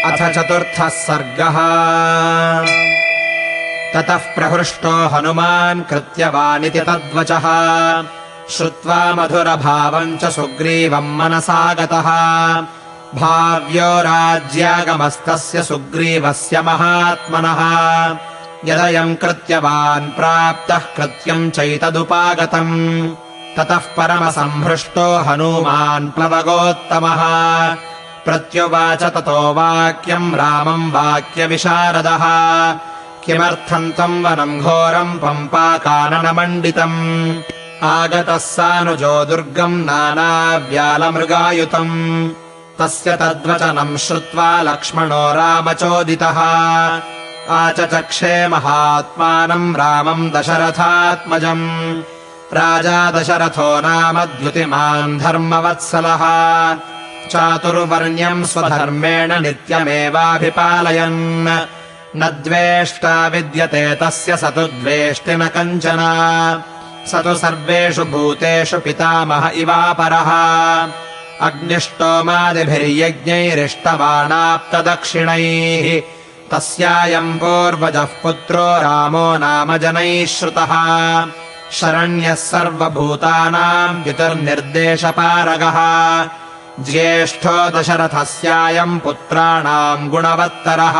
अथ चतुर्थः सर्गः। ततः प्रहृष्टो हनुमान् कृत्यवानिति तद्वचः श्रुत्वा मधुरभावम् च सुग्रीवम् मनसा गतः। भाव्यो राज्यागमस्तस्य सुग्रीवस्य महात्मनः यदयम् कृत्यवान् प्राप्तः कृत्यम् चैतदुपागतम्। ततः परमसंहृष्टो हनूमान् प्लवगोत्तमः प्रत्युवाच ततो वाक्यम् रामम् वाक्यविशारदः। किमर्थम् त्वम् वनम् घोरम् पम्पाकाननमण्डितम् आगतः सानुजो दुर्गम् नानाव्यालमृगायुतम्। तस्य तद्वचनम् श्रुत्वा लक्ष्मणो रामचोदितः आचचक्षे महात्मानम् रामम् दशरथात्मजम्। राजा दशरथो नाम द्युतिमान् धर्मवत्सलः चातुर्वर्ण्यम् स्वधर्मेण नित्यमेवाभिपालयन्। न द्वेष्टा विद्यते तस्य स तु द्वेष्टि न कञ्चन। स तु सर्वेषु भूतेषु पितामह इवापरः। अग्निष्टोमादिभिर्यज्ञैरिष्टवाणाप्तदक्षिणैः तस्यायम् पूर्वजः पुत्रो रामो नाम जनैः श्रुतः। शरण्यः सर्वभूतानाम् द्युतिर्निर्देशपारगः ज्येष्ठो दशरथस्यायम् पुत्राणाम् गुणवत्तरः।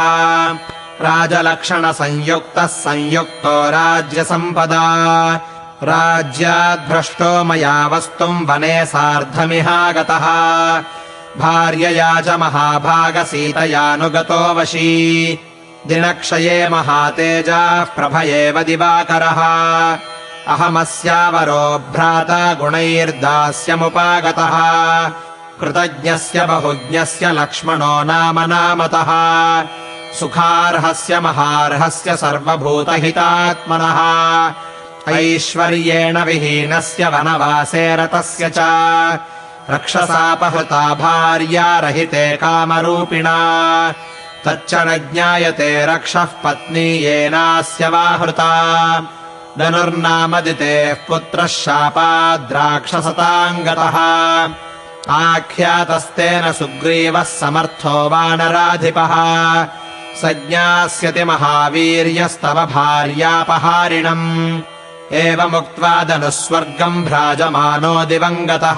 राजलक्षणसंयुक्तः संयुक्तो राज्यसम्पदा। राज्याद्भ्रष्टो मया वस्तुम् वने सार्धमिहागतः। भार्यया च महाभागसीतयानुगतो वशी। दिनक्षये महातेजाः प्रभयेव दिवाकरः। अहमस्यावरो भ्राता गुणैर्दास्यमुपागतः। कृतज्ञस्य बहुज्ञस्य लक्ष्मणो नाम नामतः। सुखार्हस्य महार्हस्य सर्वभूतहितात्मनः। ऐश्वर्येण विहीनस्य वनवासे रतस्य च। रक्षसापहृता भार्या रहिते कामरूपिणा। तच्च न ज्ञायते रक्षः पत्नी येनास्य वाहृता। धनुर्नामदितेः पुत्रः शापाद्राक्षसताम् गतः। आख्यातस्तेन सुग्रीवः समर्थो वानराधिपः। स ज्ञास्यति महावीर्यस्तव भार्यापहारिणम्। एवमुक्त्वा धनुस्वर्गम् भ्राजमानो दिवङ्गतः।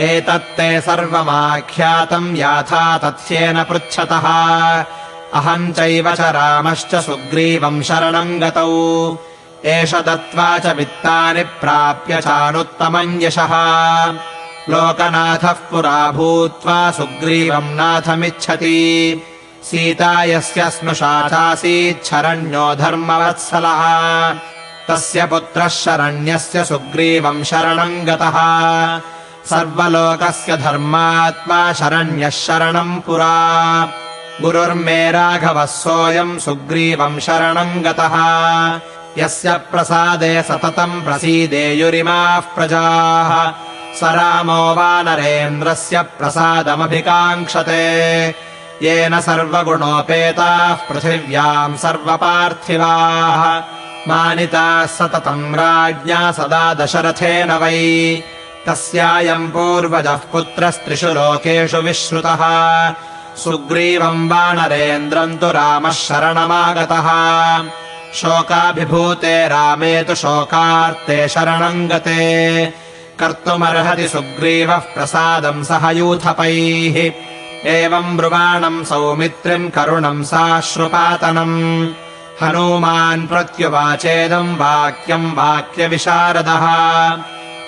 एतत्ते सर्वमाख्यातम् याथा तथ्येन पृच्छतः। अहम् चैव च रामश्च सुग्रीवम् शरणम् गतौ। एष दत्त्वा च वित्तानि प्राप्य चानुत्तमम् यशः। लोकनाथः पुरा भूत्वा सुग्रीवम् नाथमिच्छति। सीता यस्य स्नुषा चासीच्छरण्यो धर्मवत्सलः। तस्य पुत्रः शरण्यस्य सुग्रीवम् शरणम् गतः। सर्वलोकस्य धर्मात्मा शरण्यः शरणम् पुरा। गुरुर्मे राघवः सोऽयम् सुग्रीवम् शरणम् गतः। यस्य प्रसादे सततम् प्रसीदेयुरिमाः प्रजाः। स रामो वानरेन्द्रस्य प्रसादमभिकाङ्क्षते। येन सर्वगुणोपेताः पृथिव्याम् सर्वपार्थिवाः। मानिताः सततम् राज्ञा सदा दशरथेन वै। तस्यायम् पूर्वजः पुत्रस्त्रिषु लोकेषु विश्रुतः। सुग्रीवम् वानरेन्द्रम् तु रामः शरणमागतः। शोकाभिभूते रामे तु शोकार्ते शरणम् गते। कर्तुमर्हति सुग्रीवः प्रसादम् सह यूथपैः। एवम् ब्रुवाणम् सौमित्रिम् करुणम् साश्रुपातनम्। हनूमान् प्रत्युवाचेदम् वाक्यम् वाक्यविशारदः।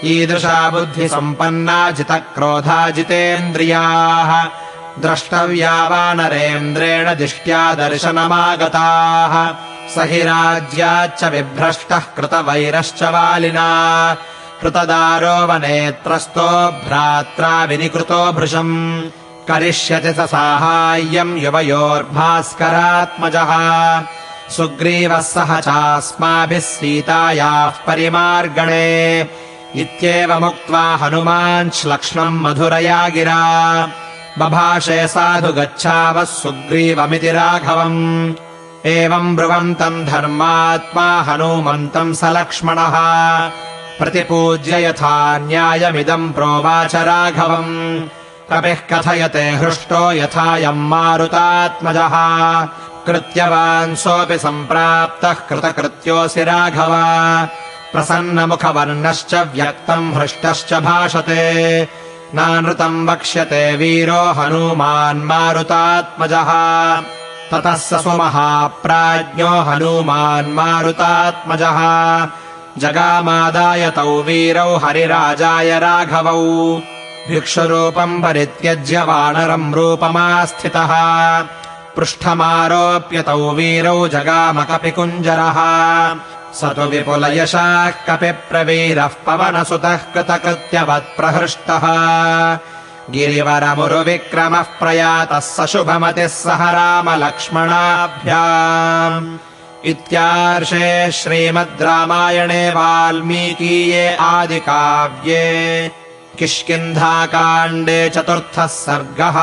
ईदृशा बुद्धिसम्पन्ना जितक्रोधा जितेन्द्रियाः। द्रष्टव्या वानरेन्द्रेण दिष्ट्या दर्शनमागताः। स हि राज्याच्च विभ्रष्टः कृतवैरश्च वालिना। कृतदारो वनेत्रस्तो भ्रात्रा विनिकृतो भृशम्। करिष्यति स साहाय्यम् युवयोर्भास्करात्मजः। सुग्रीवः सह चास्माभिः सीतायाः परिमार्गणे। इत्येवमुक्त्वा हनुमान्श्लक्ष्णम् मधुरया गिरा। बभाषे साधु गच्छावः सुग्रीवमिति राघवम्। एवम् ब्रुवन्तम् धर्मात्मा हनूमन्तम् स लक्ष्मणः। प्रतिपूज्य यथा न्यायमिदम् प्रोवाच राघवम्। कपिः कथयते हृष्टो यथायम् मारुतात्मजः कृत्यवान् सोऽपि सम्प्राप्तः कृतकृत्योऽसि राघव प्रसन्नमुखवर्णश्च व्यक्तम् हृष्टश्च भाषते नानृतम् वक्ष्यते वीरो हनूमान् मारुतात्मजः ततः स सुमहाप्राज्ञो हनूमान् मारुतात्मजः जगामादाय तौ वीरौ हरिराजाय राघवौ भिक्षुरूपम् परित्यज्य वानरम् रूपमास्थितः पृष्ठमारोप्य तौ वीरौ जगाम कपिकुञ्जरः स तु विपुलयशाः कपिप्रवीरः पवनसुतः कृतकृत्यवत्प्रहृष्टः गिरिवरमुरुविक्रमः प्रयातः स शुभमतिः सह रामलक्ष्मणाभ्याम् इत्यार्षे श्रीमद् रामायणे वाल्मीकीये आदिकाव्ये किष्किन्धाकाण्डे 4. सर्गः।